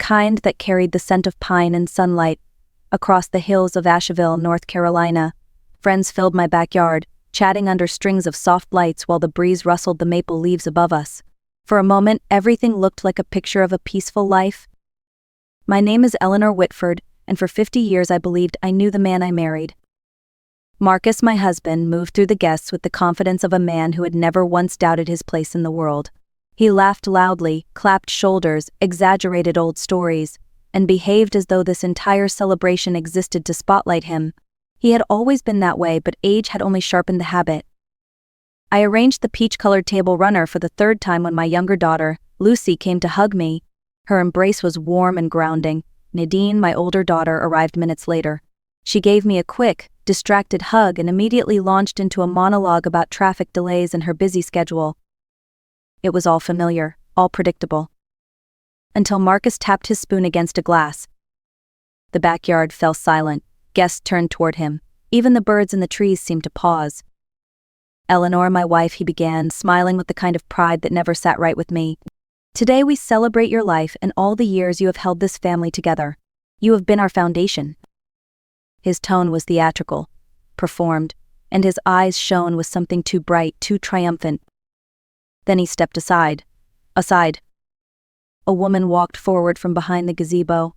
kind that carried the scent of pine and sunlight. Across the hills of Asheville, North Carolina, friends filled my backyard, chatting under strings of soft lights while the breeze rustled the maple leaves above us. For a moment, everything looked like a picture of a peaceful life. My name is Eleanor Whitford, and for 50 years I believed I knew the man I married. Marcus, my husband, moved through the guests with the confidence of a man who had never once doubted his place in the world. He laughed loudly, clapped shoulders, exaggerated old stories, and behaved as though this entire celebration existed to spotlight him. He had always been that way, but age had only sharpened the habit. I arranged the peach-colored table runner for the third time when my younger daughter, Lucy, came to hug me. Her embrace was warm and grounding. Nadine, my older daughter, arrived minutes later. She gave me a quick, distracted hug and immediately launched into a monologue about traffic delays and her busy schedule. It was all familiar, all predictable. Until Marcus tapped his spoon against a glass. The backyard fell silent. Guests turned toward him. Even the birds in the trees seemed to pause. "Eleanor, my wife," he began, smiling with the kind of pride that never sat right with me. "Today we celebrate your life and all the years you have held this family together. You have been our foundation." His tone was theatrical, performed, and his eyes shone with something too bright, too triumphant. Then he stepped aside. A woman walked forward from behind the gazebo.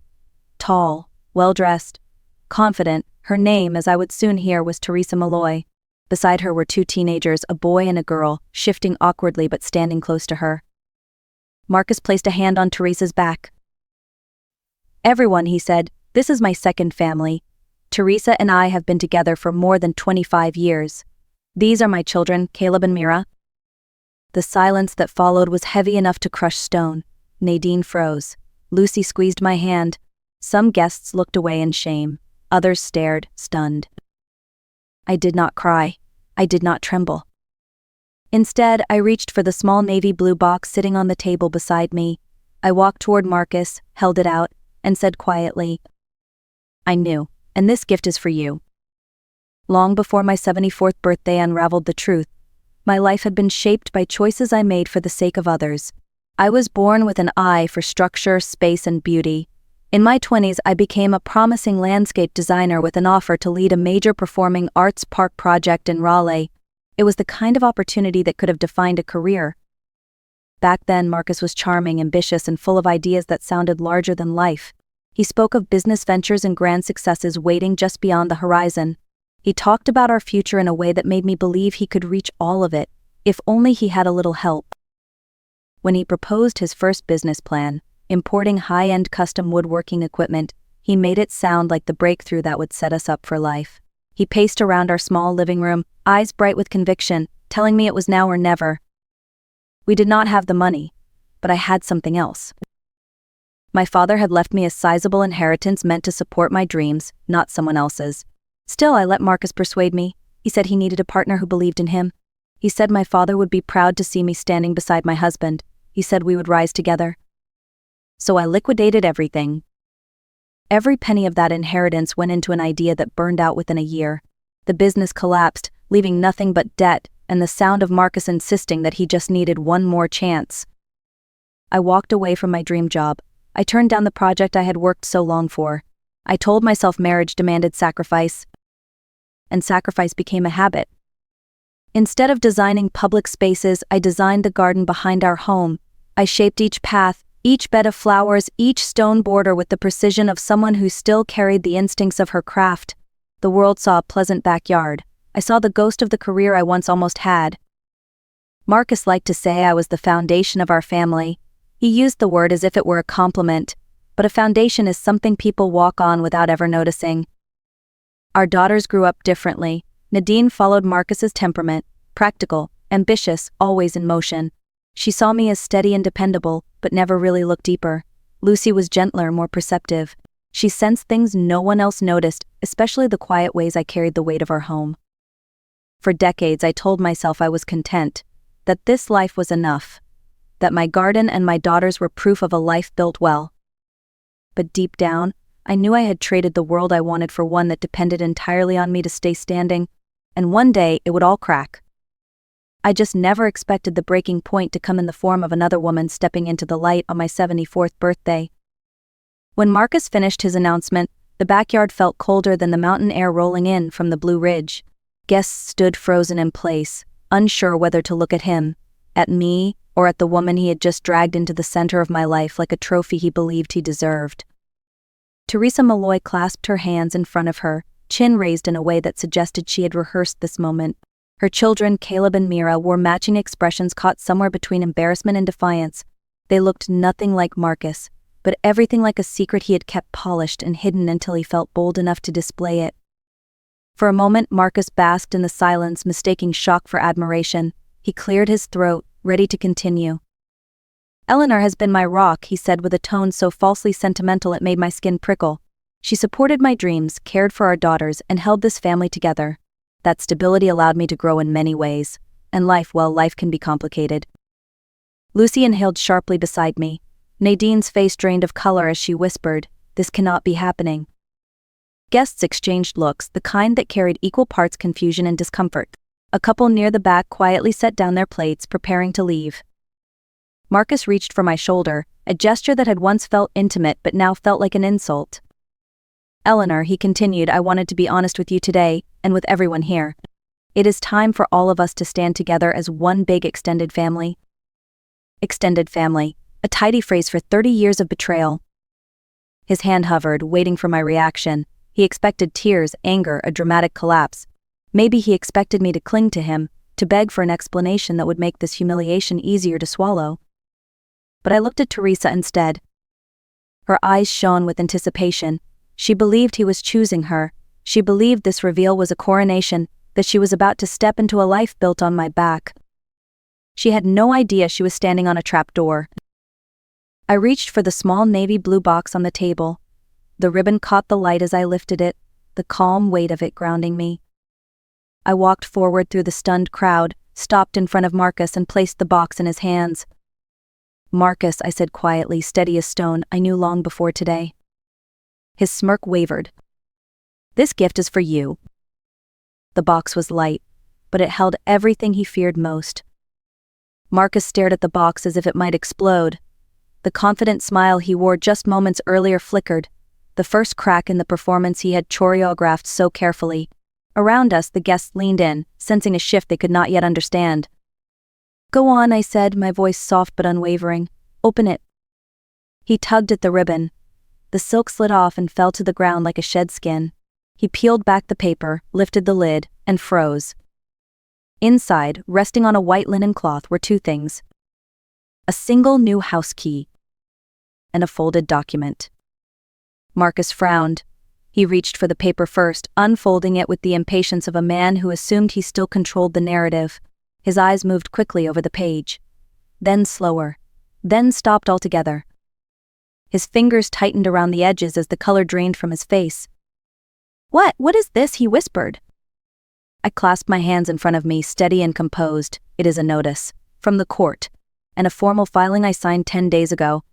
Tall, well-dressed, confident. Her name, as I would soon hear, was Teresa Malloy. Beside her were two teenagers, a boy and a girl, shifting awkwardly but standing close to her. Marcus placed a hand on Teresa's back. "Everyone," he said, "this is my second family. Teresa and I have been together for more than 25 years. These are my children, Caleb and Mira." The silence that followed was heavy enough to crush stone. Nadine froze. Lucy squeezed my hand. Some guests looked away in shame. Others stared, stunned. I did not cry. I did not tremble. Instead, I reached for the small navy blue box sitting on the table beside me. I walked toward Marcus, held it out, and said quietly, "I knew, and this gift is for you." Long before my 74th birthday unraveled the truth, my life had been shaped by choices I made for the sake of others. I was born with an eye for structure, space, and beauty. In my 20s, I became a promising landscape designer with an offer to lead a major performing arts park project in Raleigh. It was the kind of opportunity that could have defined a career. Back then, Marcus was charming, ambitious, and full of ideas that sounded larger than life. He spoke of business ventures and grand successes waiting just beyond the horizon. He talked about our future in a way that made me believe he could reach all of it, if only he had a little help. When he proposed his first business plan, importing high-end custom woodworking equipment, he made it sound like the breakthrough that would set us up for life. He paced around our small living room, eyes bright with conviction, telling me it was now or never. We did not have the money, but I had something else. My father had left me a sizable inheritance meant to support my dreams, not someone else's. Still, I let Marcus persuade me. He said he needed a partner who believed in him. He said my father would be proud to see me standing beside my husband. He said we would rise together. So I liquidated everything. Every penny of that inheritance went into an idea that burned out within a year. The business collapsed, leaving nothing but debt, and the sound of Marcus insisting that he just needed one more chance. I walked away from my dream job. I turned down the project I had worked so long for. I told myself marriage demanded sacrifice. And sacrifice became a habit. Instead of designing public spaces, I designed the garden behind our home. I shaped each path, each bed of flowers, each stone border with the precision of someone who still carried the instincts of her craft. The world saw a pleasant backyard. I saw the ghost of the career I once almost had. Marcus liked to say I was the foundation of our family. He used the word as if it were a compliment, but a foundation is something people walk on without ever noticing. Our daughters grew up differently. Nadine followed Marcus's temperament, practical, ambitious, always in motion. She saw me as steady and dependable, but never really looked deeper. Lucy was gentler, more perceptive. She sensed things no one else noticed, especially the quiet ways I carried the weight of our home. For decades, I told myself I was content, that this life was enough, that my garden and my daughters were proof of a life built well. But deep down, I knew I had traded the world I wanted for one that depended entirely on me to stay standing, and one day it would all crack. I just never expected the breaking point to come in the form of another woman stepping into the light on my 74th birthday. When Marcus finished his announcement, the backyard felt colder than the mountain air rolling in from the Blue Ridge. Guests stood frozen in place, unsure whether to look at him, at me, or at the woman he had just dragged into the center of my life like a trophy he believed he deserved. Teresa Malloy clasped her hands in front of her, chin raised in a way that suggested she had rehearsed this moment. Her children, Caleb and Mira, wore matching expressions caught somewhere between embarrassment and defiance. They looked nothing like Marcus, but everything like a secret he had kept polished and hidden until he felt bold enough to display it. For a moment, Marcus basked in the silence, mistaking shock for admiration. He cleared his throat, ready to continue. "Eleanor has been my rock," he said with a tone so falsely sentimental it made my skin prickle. "She supported my dreams, cared for our daughters, and held this family together. That stability allowed me to grow in many ways. And life can be complicated." Lucy inhaled sharply beside me. Nadine's face drained of color as she whispered, "This cannot be happening." Guests exchanged looks, the kind that carried equal parts confusion and discomfort. A couple near the back quietly set down their plates, preparing to leave. Marcus reached for my shoulder, a gesture that had once felt intimate but now felt like an insult. "Eleanor," he continued, "I wanted to be honest with you today, and with everyone here. It is time for all of us to stand together as one big extended family." Extended family, a tidy phrase for 30 years of betrayal. His hand hovered, waiting for my reaction. He expected tears, anger, a dramatic collapse. Maybe he expected me to cling to him, to beg for an explanation that would make this humiliation easier to swallow. But I looked at Teresa instead. Her eyes shone with anticipation. She believed he was choosing her. She believed this reveal was a coronation, that she was about to step into a life built on my back. She had no idea she was standing on a trapdoor. I reached for the small navy blue box on the table. The ribbon caught the light as I lifted it, the calm weight of it grounding me. I walked forward through the stunned crowd, stopped in front of Marcus and placed the box in his hands. "Marcus," I said quietly, steady as stone, "I knew long before today." His smirk wavered. "This gift is for you." The box was light, but it held everything he feared most. Marcus stared at the box as if it might explode. The confident smile he wore just moments earlier flickered, the first crack in the performance he had choreographed so carefully. Around us, the guests leaned in, sensing a shift they could not yet understand. "Go on," I said, my voice soft but unwavering. "Open it." He tugged at the ribbon. The silk slid off and fell to the ground like a shed skin. He peeled back the paper, lifted the lid, and froze. Inside, resting on a white linen cloth, were two things: a single new house key and a folded document. Marcus frowned. He reached for the paper first, unfolding it with the impatience of a man who assumed he still controlled the narrative. His eyes moved quickly over the page. Then slower. Then stopped altogether. His fingers tightened around the edges as the color drained from his face. What is this?" he whispered. I clasped my hands in front of me, steady and composed. "It is a notice. From the court. And a formal filing I signed 10 days ago."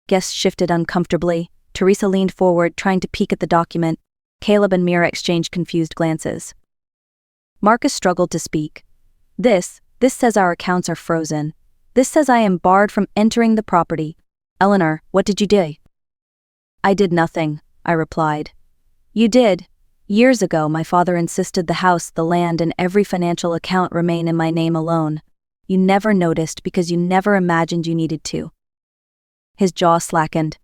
Guests shifted uncomfortably. Teresa leaned forward, trying to peek at the document. Caleb and Mira exchanged confused glances. Marcus struggled to speak. This says our accounts are frozen. This says I am barred from entering the property. Eleanor, what did you do?" "I did nothing," I replied. "You did. Years ago, my father insisted the house, the land, and every financial account remain in my name alone. You never noticed because you never imagined you needed to." His jaw slackened.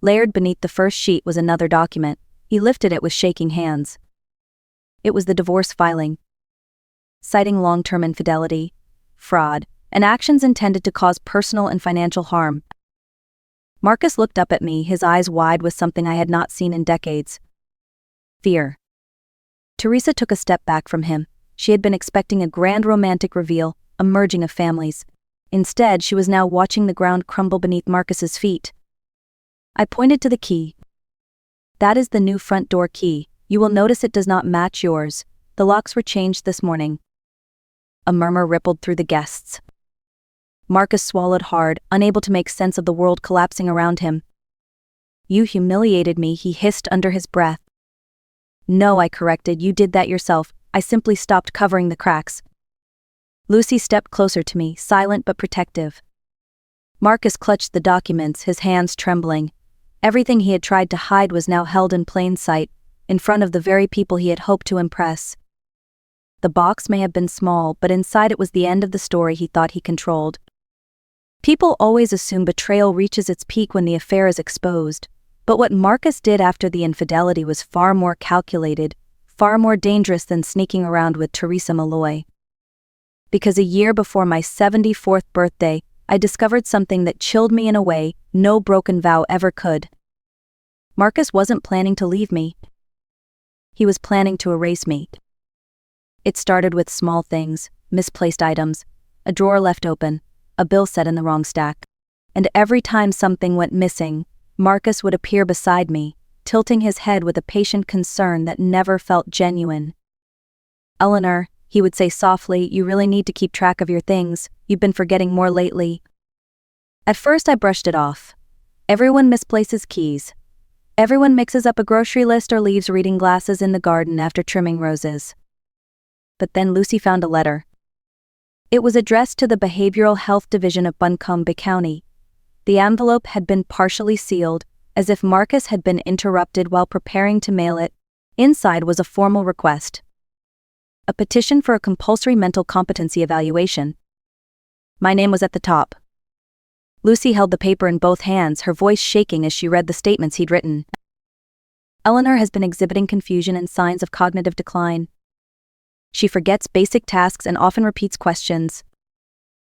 Layered beneath the first sheet was another document. He lifted it with shaking hands. It was the divorce filing. Citing long-term infidelity, fraud, and actions intended to cause personal and financial harm. Marcus looked up at me, his eyes wide with something I had not seen in decades. Fear. Teresa took a step back from him. She had been expecting a grand romantic reveal, a merging of families. Instead, she was now watching the ground crumble beneath Marcus's feet. I pointed to the key. "That is the new front door key. You will notice it does not match yours. The locks were changed this morning." A murmur rippled through the guests. Marcus swallowed hard, unable to make sense of the world collapsing around him. "You humiliated me," he hissed under his breath. "No," I corrected, "you did that yourself. I simply stopped covering the cracks." Lucy stepped closer to me, silent but protective. Marcus clutched the documents, his hands trembling. Everything he had tried to hide was now held in plain sight, in front of the very people he had hoped to impress. The box may have been small, but inside it was the end of the story he thought he controlled. People always assume betrayal reaches its peak when the affair is exposed, but what Marcus did after the infidelity was far more calculated, far more dangerous than sneaking around with Teresa Malloy. Because a year before my 74th birthday, I discovered something that chilled me in a way no broken vow ever could. Marcus wasn't planning to leave me. He was planning to erase me. It started with small things, misplaced items, a drawer left open, a bill set in the wrong stack. And every time something went missing, Marcus would appear beside me, tilting his head with a patient concern that never felt genuine. "Eleanor," he would say softly, "you really need to keep track of your things. You've been forgetting more lately." At first I brushed it off. Everyone misplaces keys. Everyone mixes up a grocery list or leaves reading glasses in the garden after trimming roses. But then Lucy found a letter. It was addressed to the Behavioral Health Division of Buncombe County. The envelope had been partially sealed, as if Marcus had been interrupted while preparing to mail it. Inside was a formal request. A petition for a compulsory mental competency evaluation. My name was at the top. Lucy held the paper in both hands, her voice shaking as she read the statements he'd written. "Eleanor has been exhibiting confusion and signs of cognitive decline. She forgets basic tasks and often repeats questions.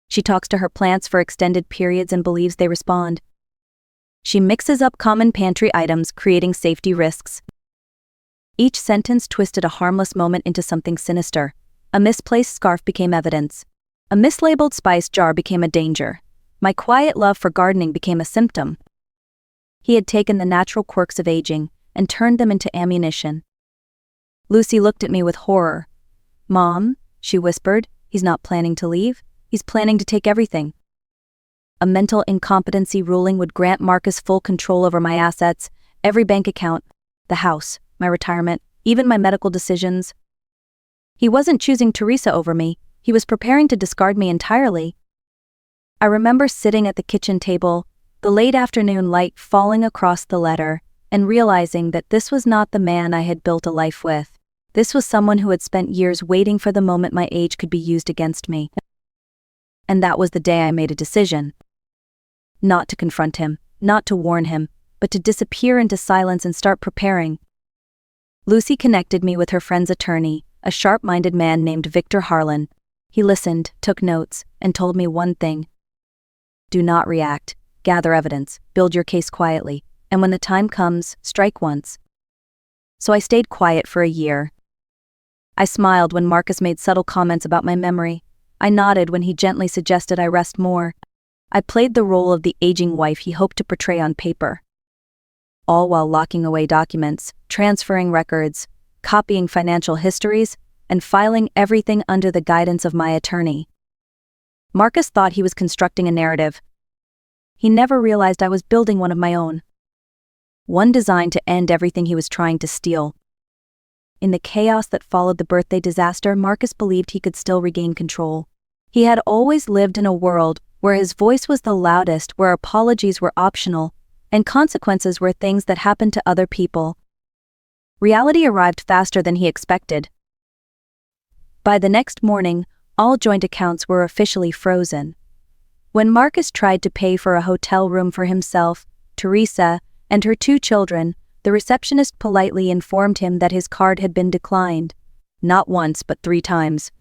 She talks to her plants for extended periods and believes they respond. She mixes up common pantry items, creating safety risks." Each sentence twisted a harmless moment into something sinister. A misplaced scarf became evidence. A mislabeled spice jar became a danger. My quiet love for gardening became a symptom. He had taken the natural quirks of aging and turned them into ammunition. Lucy looked at me with horror. "Mom," she whispered, "he's not planning to leave. He's planning to take everything." A mental incompetency ruling would grant Marcus full control over my assets, every bank account, the house, my retirement, even my medical decisions. He wasn't choosing Teresa over me, he was preparing to discard me entirely. I remember sitting at the kitchen table, the late afternoon light falling across the letter, and realizing that this was not the man I had built a life with. This was someone who had spent years waiting for the moment my age could be used against me. And that was the day I made a decision. Not to confront him, not to warn him, but to disappear into silence and start preparing. Lucy connected me with her friend's attorney, a sharp-minded man named Victor Harlan. He listened, took notes, and told me one thing. "Do not react, gather evidence, build your case quietly, and when the time comes, strike once." So I stayed quiet for a year. I smiled when Marcus made subtle comments about my memory. I nodded when he gently suggested I rest more. I played the role of the aging wife he hoped to portray on paper. All while locking away documents, transferring records, copying financial histories, and filing everything under the guidance of my attorney. Marcus thought he was constructing a narrative. He never realized I was building one of my own. One designed to end everything he was trying to steal. In the chaos that followed the birthday disaster, Marcus believed he could still regain control. He had always lived in a world where his voice was the loudest, where apologies were optional, and consequences were things that happened to other people. Reality arrived faster than he expected. By the next morning, all joint accounts were officially frozen. When Marcus tried to pay for a hotel room for himself, Teresa, and her 2 children, the receptionist politely informed him that his card had been declined. Not once, but 3 times.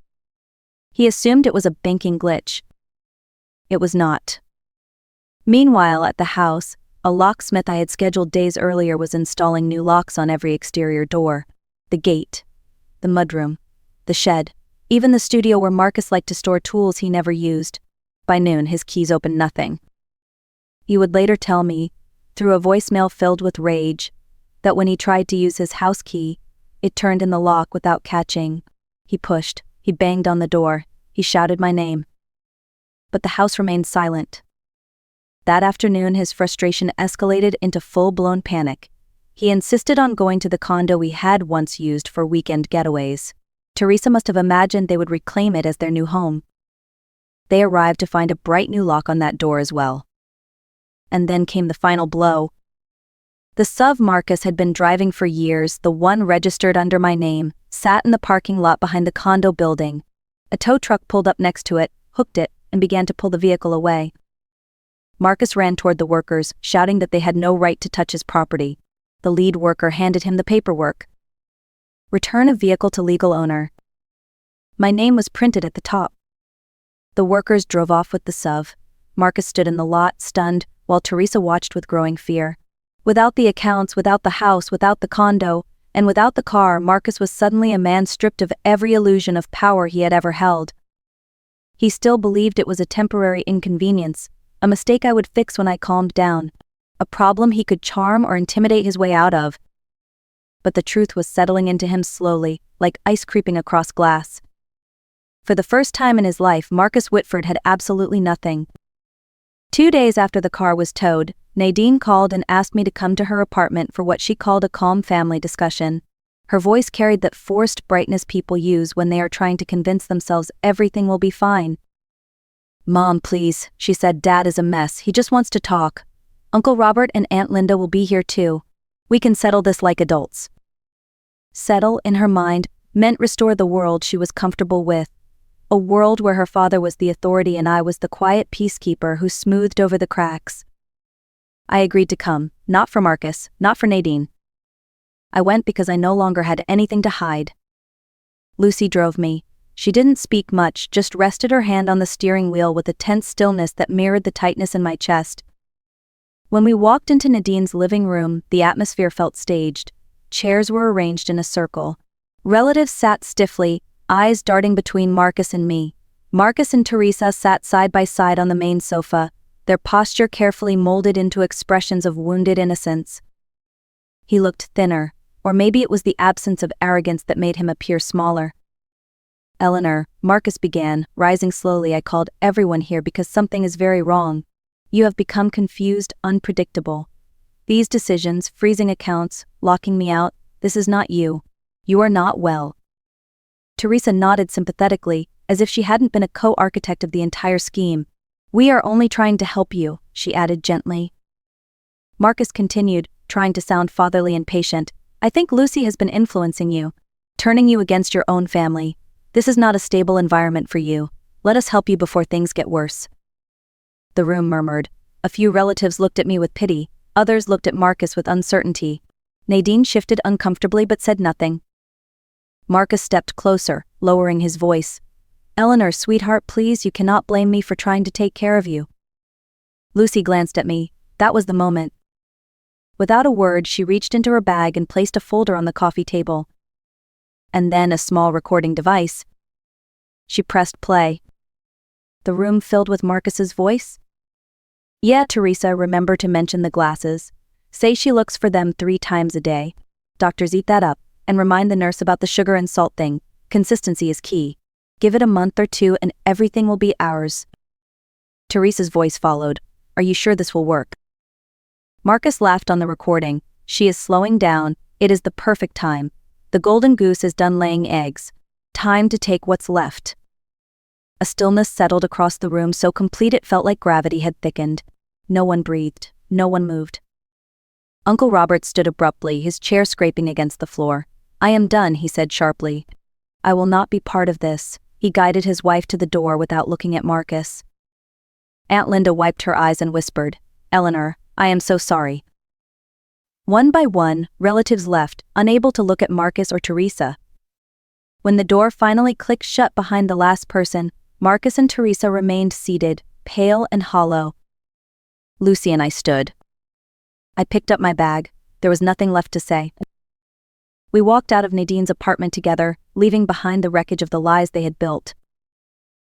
He assumed it was a banking glitch. It was not. Meanwhile, at the house, a locksmith I had scheduled days earlier was installing new locks on every exterior door. The gate, the mudroom, the shed, even the studio where Marcus liked to store tools he never used. By noon, his keys opened nothing. He would later tell me, through a voicemail filled with rage, that when he tried to use his house key, it turned in the lock without catching. He pushed, he banged on the door, he shouted my name. But the house remained silent. That afternoon, his frustration escalated into full-blown panic. He insisted on going to the condo we had once used for weekend getaways. Teresa must have imagined they would reclaim it as their new home. They arrived to find a bright new lock on that door as well. And then came the final blow. The SUV Marcus had been driving for years, the one registered under my name, sat in the parking lot behind the condo building. A tow truck pulled up next to it, hooked it, and began to pull the vehicle away. Marcus ran toward the workers, shouting that they had no right to touch his property. The lead worker handed him the paperwork. Return of vehicle to legal owner. My name was printed at the top. The workers drove off with the SUV. Marcus stood in the lot, stunned, while Teresa watched with growing fear. Without the accounts, without the house, without the condo, and without the car, Marcus was suddenly a man stripped of every illusion of power he had ever held. He still believed it was a temporary inconvenience, a mistake I would fix when I calmed down, a problem he could charm or intimidate his way out of. But the truth was settling into him slowly, like ice creeping across glass. For the first time in his life, Marcus Whitford had absolutely nothing. 2 days after the car was towed, Nadine called and asked me to come to her apartment for what she called a calm family discussion. Her voice carried that forced brightness people use when they are trying to convince themselves everything will be fine. "Mom, please," she said, "Dad is a mess. He just wants to talk. Uncle Robert and Aunt Linda will be here too. We can settle this like adults." Settle, in her mind, meant restore the world she was comfortable with. A world where her father was the authority and I was the quiet peacekeeper who smoothed over the cracks. I agreed to come, not for Marcus, not for Nadine. I went because I no longer had anything to hide. Lucy drove me. She didn't speak much, just rested her hand on the steering wheel with a tense stillness that mirrored the tightness in my chest. When we walked into Nadine's living room, the atmosphere felt staged. Chairs were arranged in a circle. Relatives sat stiffly, eyes darting between Marcus and me. Marcus and Teresa sat side by side on the main sofa, their posture carefully molded into expressions of wounded innocence. He looked thinner, or maybe it was the absence of arrogance that made him appear smaller. "Eleanor," Marcus began, rising slowly, "I called everyone here because something is very wrong. You have become confused, unpredictable. These decisions, freezing accounts, locking me out, this is not you. You are not well." Teresa nodded sympathetically, as if she hadn't been a co-architect of the entire scheme. "We are only trying to help you," she added gently. Marcus continued, trying to sound fatherly and patient. "I think Lucy has been influencing you, turning you against your own family. This is not a stable environment for you. Let us help you before things get worse." The room murmured. A few relatives looked at me with pity, others looked at Marcus with uncertainty. Nadine shifted uncomfortably but said nothing. Marcus stepped closer, lowering his voice. "Eleanor, sweetheart, please, you cannot blame me for trying to take care of you." Lucy glanced at me. That was the moment. Without a word, she reached into her bag and placed a folder on the coffee table. And then a small recording device. She pressed play. The room filled with Marcus's voice. "Yeah, Teresa, remember to mention the glasses. Say she looks for them 3 times a day. Doctors eat that up, and remind the nurse about the sugar and salt thing. Consistency is key. Give it a month or 2 and everything will be ours." Teresa's voice followed. "Are you sure this will work?" Marcus laughed on the recording. "She is slowing down. It is the perfect time. The golden goose is done laying eggs. Time to take what's left." A stillness settled across the room so complete it felt like gravity had thickened. No one breathed. No one moved. Uncle Robert stood abruptly, his chair scraping against the floor. "I am done," he said sharply. "I will not be part of this." He guided his wife to the door without looking at Marcus. Aunt Linda wiped her eyes and whispered, "Eleanor, I am so sorry." One by one, relatives left, unable to look at Marcus or Teresa. When the door finally clicked shut behind the last person, Marcus and Teresa remained seated, pale and hollow. Lucy and I stood. I picked up my bag. There was nothing left to say. We walked out of Nadine's apartment together, leaving behind the wreckage of the lies they had built.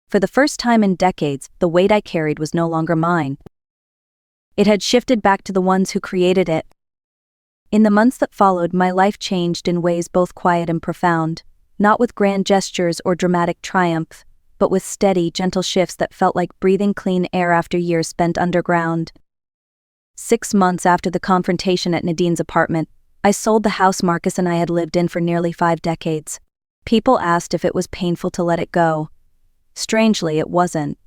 For the first time in decades, the weight I carried was no longer mine. It had shifted back to the ones who created it. In the months that followed, my life changed in ways both quiet and profound, not with grand gestures or dramatic triumph, but with steady, gentle shifts that felt like breathing clean air after years spent underground. 6 months after the confrontation at Nadine's apartment, I sold the house Marcus and I had lived in for nearly 5 decades. People asked if it was painful to let it go. Strangely, it wasn't.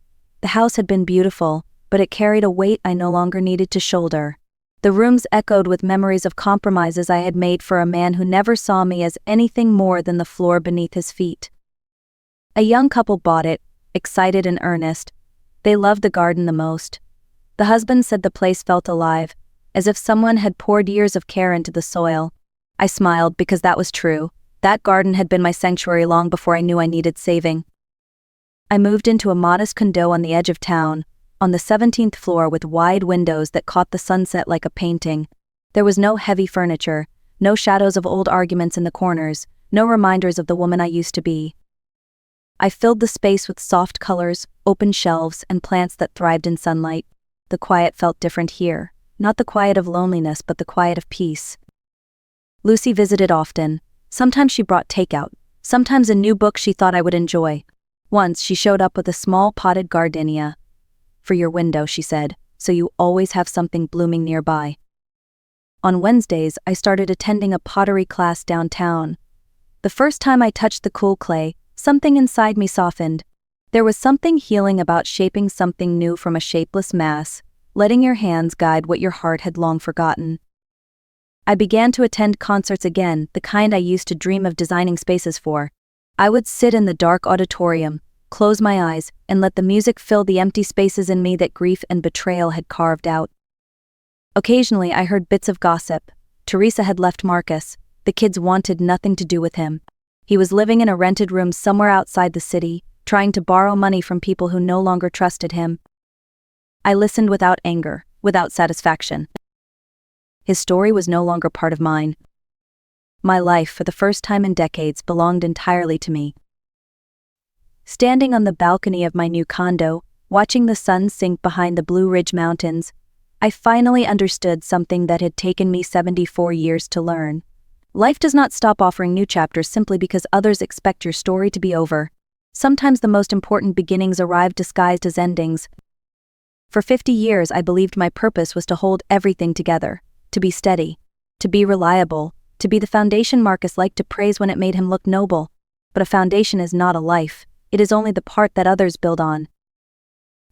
The house had been beautiful, but it carried a weight I no longer needed to shoulder. The rooms echoed with memories of compromises I had made for a man who never saw me as anything more than the floor beneath his feet. A young couple bought it, excited and earnest. They loved the garden the most. The husband said the place felt alive, as if someone had poured years of care into the soil. I smiled because that was true. That garden had been my sanctuary long before I knew I needed saving. I moved into a modest condo on the edge of town, on the 17th floor with wide windows that caught the sunset like a painting. There was no heavy furniture, no shadows of old arguments in the corners, no reminders of the woman I used to be. I filled the space with soft colors, open shelves, and plants that thrived in sunlight. The quiet felt different here, not the quiet of loneliness but the quiet of peace. Lucy visited often. Sometimes she brought takeout, sometimes a new book she thought I would enjoy. Once she showed up with a small potted gardenia. "For your window," she said, "so you always have something blooming nearby." On Wednesdays, I started attending a pottery class downtown. The first time I touched the cool clay, something inside me softened. There was something healing about shaping something new from a shapeless mass, letting your hands guide what your heart had long forgotten. I began to attend concerts again, the kind I used to dream of designing spaces for. I would sit in the dark auditorium, close my eyes, and let the music fill the empty spaces in me that grief and betrayal had carved out. Occasionally I heard bits of gossip. Teresa had left Marcus. The kids wanted nothing to do with him. He was living in a rented room somewhere outside the city, trying to borrow money from people who no longer trusted him. I listened without anger, without satisfaction. His story was no longer part of mine. My life, for the first time in decades, belonged entirely to me. Standing on the balcony of my new condo, watching the sun sink behind the Blue Ridge Mountains, I finally understood something that had taken me 74 years to learn. Life does not stop offering new chapters simply because others expect your story to be over. Sometimes the most important beginnings arrive disguised as endings. For 50 years I believed my purpose was to hold everything together, to be steady, to be reliable, to be the foundation Marcus liked to praise when it made him look noble. But a foundation is not a life. It is only the part that others build on.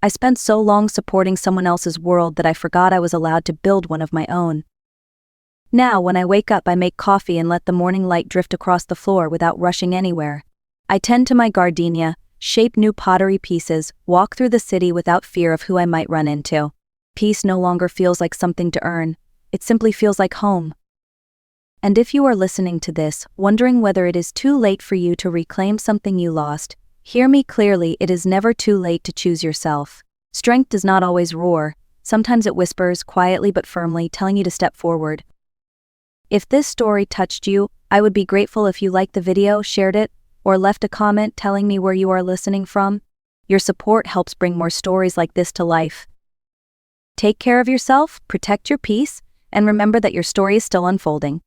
I spent so long supporting someone else's world that I forgot I was allowed to build one of my own. Now, when I wake up, I make coffee and let the morning light drift across the floor without rushing anywhere. I tend to my gardenia, shape new pottery pieces, walk through the city without fear of who I might run into. Peace no longer feels like something to earn. It simply feels like home. And if you are listening to this, wondering whether it is too late for you to reclaim something you lost, hear me clearly, it is never too late to choose yourself. Strength does not always roar. Sometimes it whispers, quietly but firmly, telling you to step forward. If this story touched you, I would be grateful if you liked the video, shared it, or left a comment telling me where you are listening from. Your support helps bring more stories like this to life. Take care of yourself, protect your peace, and remember that your story is still unfolding.